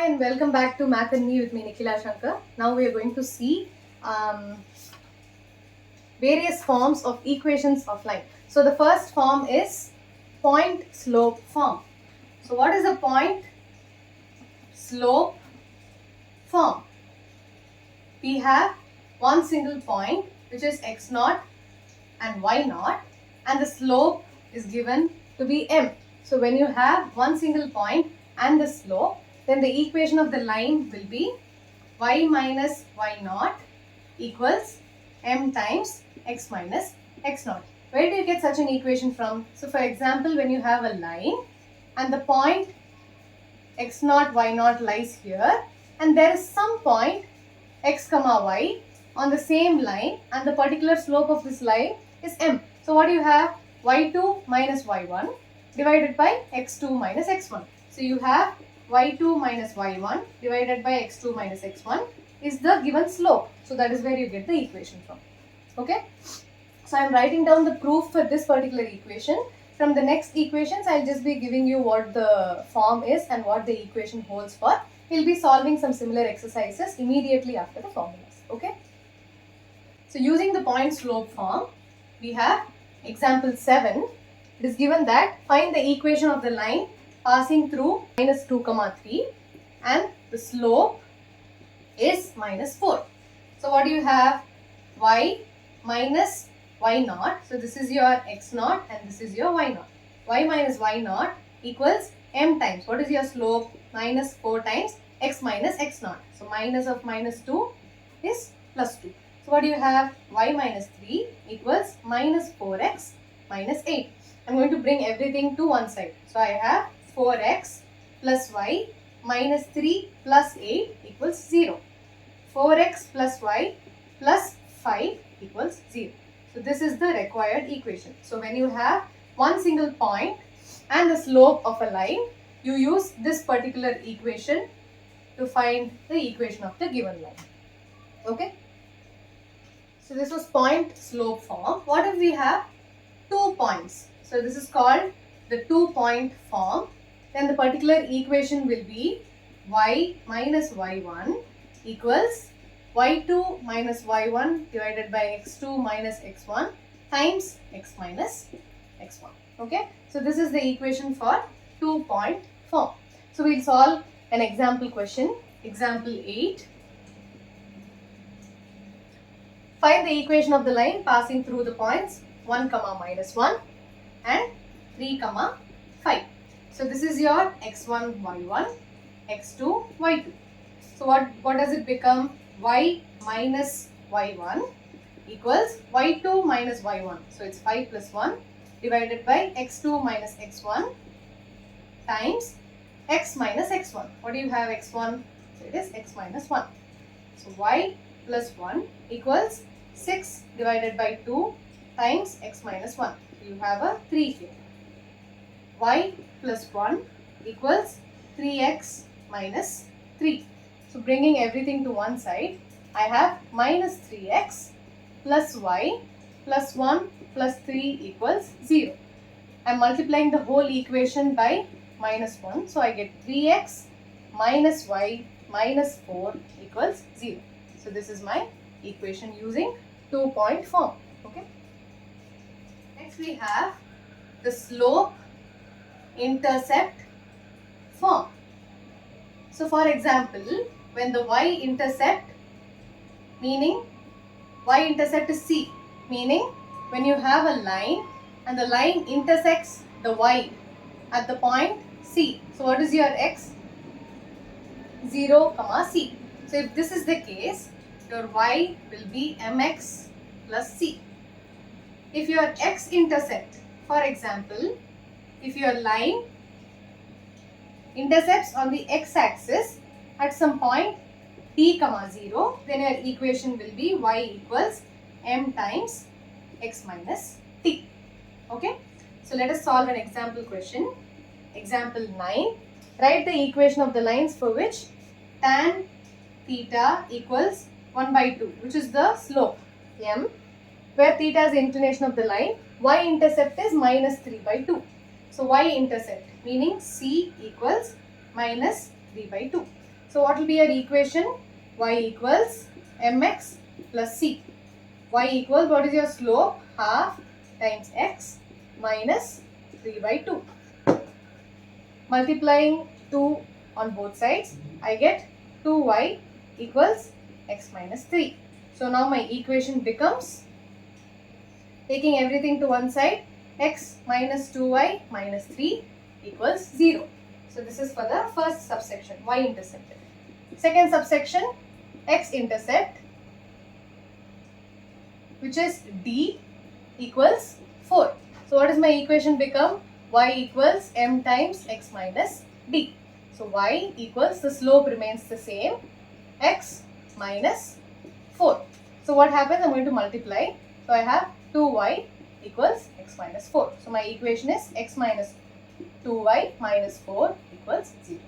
Hi and welcome back to Math&Me with me Nikhila Sankar. Now we are going to see various forms of equations of line. So the first form is point slope form. So what is a point slope form? We have one single point which is x0 and y0 and the slope is given to be m. So when you have one single point and the slope, then the equation of the line will be y minus y0 equals m times x minus x0. Where do you get such an equation from? So for example, when you have a line and the point x0, y0 lies here and there is some point x comma y on the same line and the particular slope of this line is m. So what do you have? y2 minus y1 divided by x2 minus x1. So you have y2 minus y1 divided by x2 minus x1 is the given slope. So that is where you get the equation from. Okay. So I am writing down the proof for this particular equation. From the next equations, I will just be giving you what the form is and what the equation holds for. We will be solving some similar exercises immediately after the formulas. Okay. So using the point slope form, we have example 7. It is given that find the equation of the line passing through minus 2 comma 3 and the slope is minus 4. So what do you have? Y minus y0. So this is your x0 and this is your y0. Y minus y0 equals m times. What is your slope? Minus 4 times x minus x0. So minus of minus 2 is plus 2. So what do you have? Y minus 3 equals minus 4x minus 8. I'm going to bring everything to one side. So I have 4x plus y minus 3 plus 8 equals 0. 4x plus y plus 5 equals 0. So this is the required equation. So when you have one single point and the slope of a line, you use this particular equation to find the equation of the given line. Okay. So this was point slope form. What if we have 2 points? So this is called the 2-point form. Then the particular equation will be y minus y1 equals y2 minus y1 divided by x2 minus x1 times x minus x1. Okay. So this is the equation for 2-point form. So we'll solve an example question. Example 8. Find the equation of the line passing through the points 1 comma minus 1 and 3 comma 5. So this is your x1 y1, x2 y2. So what does it become? Y minus y1 equals y2 minus y1. So it's 5 plus 1 divided by x2 minus x1 times x minus x1. What do you have x1? So it is x minus 1. So y plus 1 equals 6 divided by 2 times x minus 1. So you have a 3 here. Y plus 1 equals 3x minus 3. So bringing everything to one side, I have minus 3x plus y plus 1 plus 3 equals 0. I am multiplying the whole equation by minus 1. So I get 3x minus y minus 4 equals 0. So this is my equation using 2-point form. Okay. Next we have the slope intercept form. So for example, when the y-intercept, meaning y-intercept is c, meaning when you have a line and the line intersects the y at the point c. So what is your x? 0 comma c. So if this is the case, your y will be mx plus c. If your x-intercept, for example, if your line intercepts on the x-axis at some point t comma 0, then your equation will be y equals m times x minus t. Okay. So let us solve an example question. Example 9. Write the equation of the lines for which tan theta equals 1 by 2, which is the slope m, where theta is the inclination of the line. Y-intercept is minus 3 by 2. So y-intercept meaning c equals minus 3 by 2. So what will be your equation? Y equals mx plus c. Y equals, what is your slope? Half times x minus 3 by 2. Multiplying 2 on both sides, I get 2y equals x minus 3. So now my equation becomes, taking everything to one side, x minus 2y minus 3 equals 0. So this is for the first subsection, y-intercepted. Second subsection, x-intercept, which is d equals 4. So what does my equation become? Y equals m times x minus d. So y equals, the slope remains the same, x minus 4. So what happens? I'm going to multiply. So I have 2y equals x minus 4. So my equation is x minus 2y minus 4 equals 0.